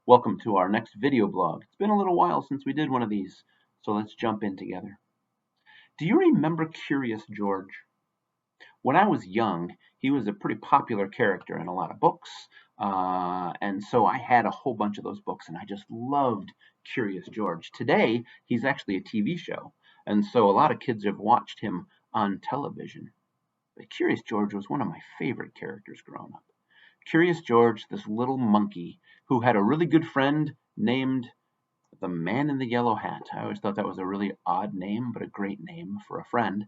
Welcome to our next video blog. It's been a little while since we did one of these, so let's jump in together. Do you remember Curious George? When I was young, he was a pretty popular character in a lot of books, and so I had a whole bunch of those books, and I just loved Curious George. Today, he's actually a TV show, and so a lot of kids have watched him on television. But Curious George was one of my favorite characters growing up. Curious George, this little monkey who had a really good friend named the Man in the Yellow Hat. I always thought that was a really odd name, but a great name for a friend.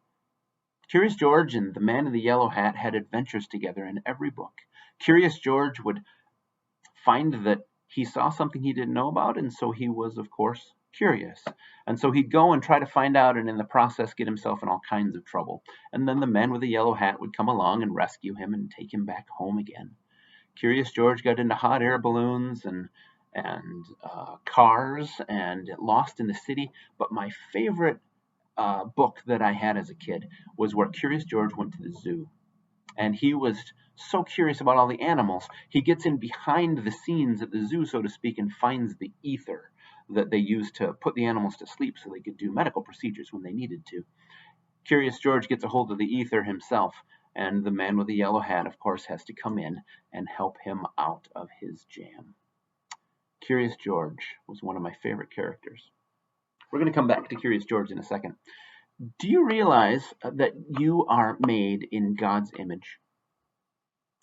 Curious George and the Man in the Yellow Hat had adventures together in every book. Curious George would find that he saw something he didn't know about, and so he was, of course, curious. And so he'd go and try to find out, and in the process get himself in all kinds of trouble. And then the man with the yellow hat would come along and rescue him and take him back home again. Curious George got into hot air balloons and cars and lost in the city. But my favorite book that I had as a kid was where Curious George went to the zoo. And he was so curious about all the animals, he gets in behind the scenes at the zoo, so to speak, and finds the ether that they used to put the animals to sleep so they could do medical procedures when they needed to. Curious George gets a hold of the ether himself, and the man with the yellow hat, of course, has to come in and help him out of his jam. Curious George was one of my favorite characters. We're going to come back to Curious George in a second. Do you realize that you are made in God's image?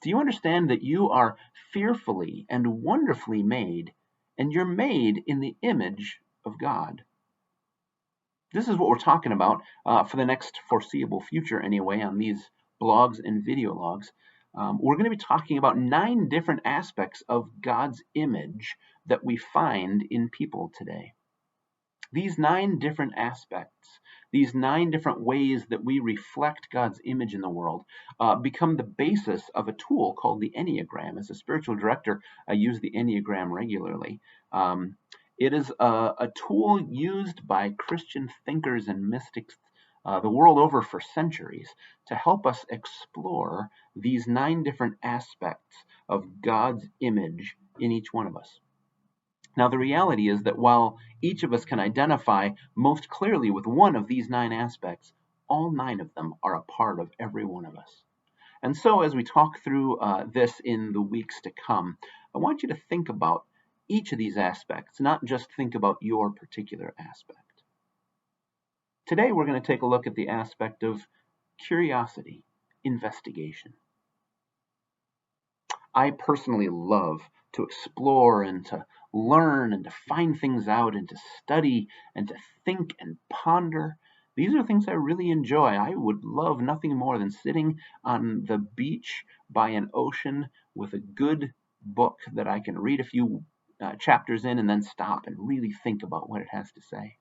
Do you understand that you are fearfully and wonderfully made, and you're made in the image of God? This is what we're talking about for the next foreseeable future anyway on these blogs and video logs. We're going to be talking about 9 different aspects of God's image that we find in people today. These 9 different aspects, these 9 different ways that we reflect God's image in the world become the basis of a tool called the Enneagram. As a spiritual director, I use the Enneagram regularly. It is a tool used by Christian thinkers and mystics the world over for centuries to help us explore these 9 different aspects of God's image in each one of us. Now, the reality is that while each of us can identify most clearly with one of these 9 aspects, all 9 of them are a part of every one of us. And so as we talk through this in the weeks to come, I want you to think about each of these aspects, not just think about your particular aspect. Today, we're going to take a look at the aspect of curiosity, investigation. I personally love to explore and to learn and to find things out and to study and to think and ponder. These are things I really enjoy. I would love nothing more than sitting on the beach by an ocean with a good book that I can read a few chapters in and then stop and really think about what it has to say.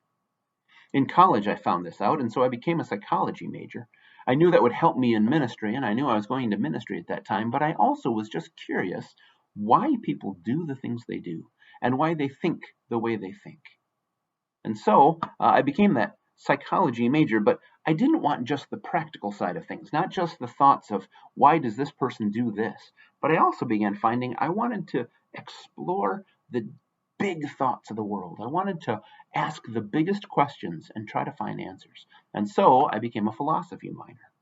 In college, I found this out, and so I became a psychology major. I knew that would help me in ministry, and I knew I was going to ministry at that time, but I also was just curious why people do the things they do and why they think the way they think. And so I became that psychology major, but I didn't want just the practical side of things, not just the thoughts of why does this person do this, but I also began finding I wanted to explore the big thoughts of the world. I wanted to ask the biggest questions and try to find answers. And so I became a philosophy minor.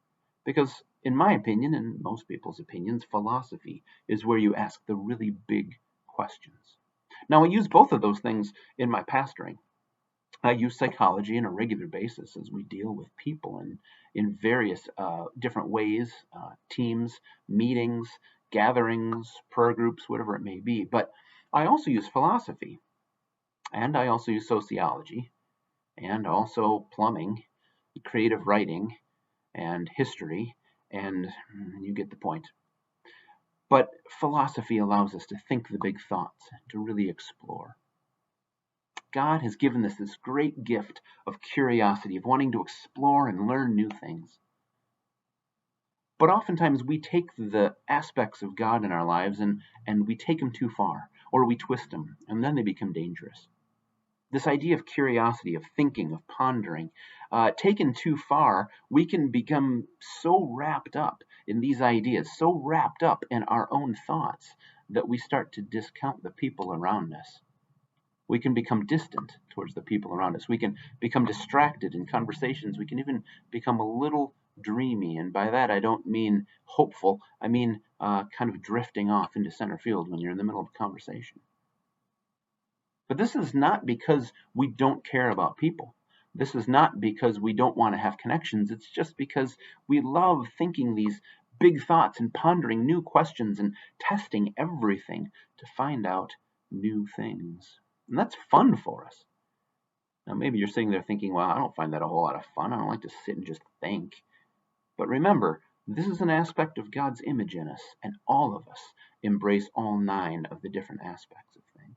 Because in my opinion, and most people's opinions, philosophy is where you ask the really big questions. Now, I use both of those things in my pastoring. I use psychology on a regular basis as we deal with people in various different ways, teams, meetings, gatherings, prayer groups, whatever it may be. But I also use philosophy, and I also use sociology, and also plumbing, creative writing, and history, and you get the point. But philosophy allows us to think the big thoughts, to really explore. God has given us this great gift of curiosity, of wanting to explore and learn new things. But oftentimes we take the aspects of God in our lives and we take them too far, or we twist them, and then they become dangerous. This idea of curiosity, of thinking, of pondering, taken too far, we can become so wrapped up in these ideas, so wrapped up in our own thoughts, that we start to discount the people around us. We can become distant towards the people around us. We can become distracted in conversations. We can even become a little dreamy. And by that, I don't mean hopeful. I mean kind of drifting off into center field when you're in the middle of a conversation. But this is not because we don't care about people. This is not because we don't want to have connections. It's just because we love thinking these big thoughts and pondering new questions and testing everything to find out new things. And that's fun for us. Now, maybe you're sitting there thinking, well, I don't find that a whole lot of fun. I don't like to sit and just think. But remember, this is an aspect of God's image in us, and all of us embrace all 9 of the different aspects of things.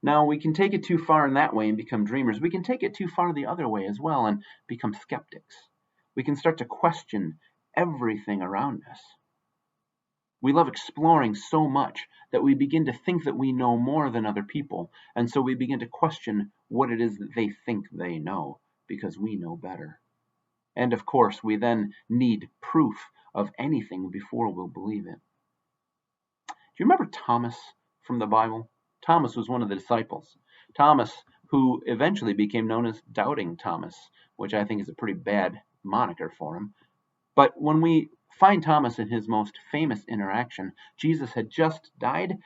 Now, we can take it too far in that way and become dreamers. We can take it too far the other way as well and become skeptics. We can start to question everything around us. We love exploring so much that we begin to think that we know more than other people, and so we begin to question what it is that they think they know because we know better. And of course, we then need proof of anything before we'll believe it. Do you remember Thomas from the Bible? Thomas was one of the disciples. Thomas, who eventually became known as Doubting Thomas, which I think is a pretty bad moniker for him. But when we find Thomas in his most famous interaction, Jesus had just died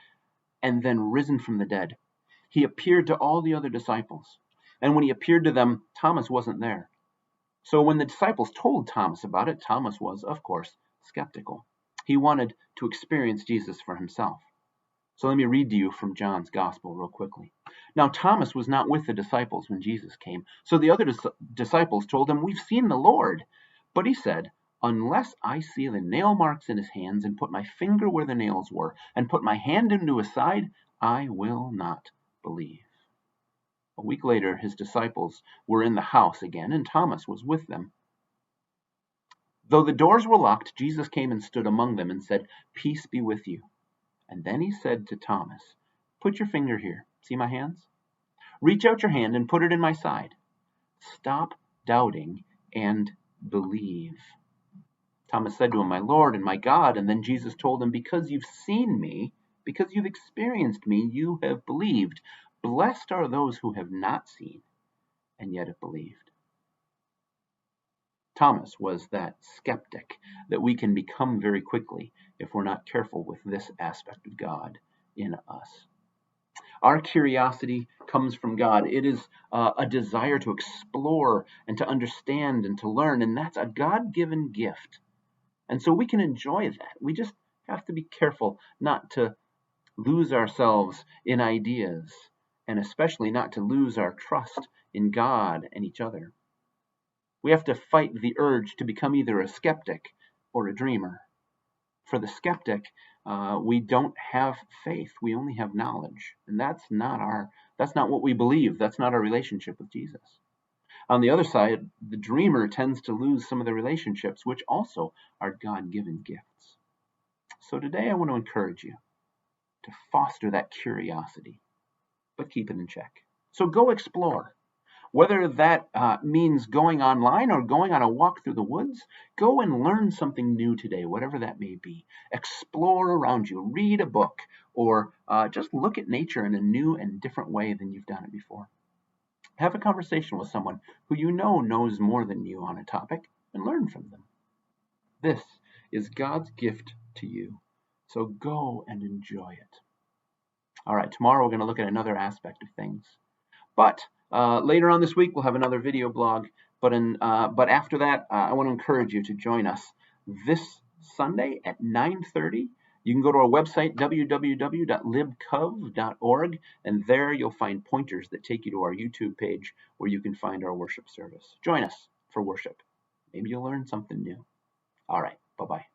and then risen from the dead. He appeared to all the other disciples. And when he appeared to them, Thomas wasn't there. So when the disciples told Thomas about it, Thomas was, of course, skeptical. He wanted to experience Jesus for himself. So let me read to you from John's Gospel real quickly. Now Thomas was not with the disciples when Jesus came. So the other disciples told him, "We've seen the Lord." But he said, "Unless I see the nail marks in his hands and put my finger where the nails were and put my hand into his side, I will not believe." A week later, his disciples were in the house again, and Thomas was with them. Though the doors were locked, Jesus came and stood among them and said, "Peace be with you." And then he said to Thomas, "Put your finger here. See my hands? Reach out your hand and put it in my side. Stop doubting and believe." Thomas said to him, "My Lord and my God." And then Jesus told him, "Because you've seen me, because you've experienced me, you have believed. Blessed are those who have not seen and yet have believed." Thomas was that skeptic that we can become very quickly if we're not careful with this aspect of God in us. Our curiosity comes from God. It is a desire to explore and to understand and to learn, and that's a God-given gift. And so we can enjoy that. We just have to be careful not to lose ourselves in ideas, and especially not to lose our trust in God and each other. We have to fight the urge to become either a skeptic or a dreamer. For the skeptic, we don't have faith. We only have knowledge. And that's not what we believe. That's not our relationship with Jesus. On the other side, the dreamer tends to lose some of the relationships, which also are God-given gifts. So today I want to encourage you to foster that curiosity, but keep it in check. So go explore. Whether that means going online or going on a walk through the woods, go and learn something new today, whatever that may be. Explore around you, read a book, or just look at nature in a new and different way than you've done it before. Have a conversation with someone who you know knows more than you on a topic and learn from them. This is God's gift to you, so go and enjoy it. All right, tomorrow we're going to look at another aspect of things. But later on this week, we'll have another video blog. But after that, I want to encourage you to join us this Sunday at 9:30. You can go to our website, www.libcov.org, and there you'll find pointers that take you to our YouTube page where you can find our worship service. Join us for worship. Maybe you'll learn something new. All right, bye-bye.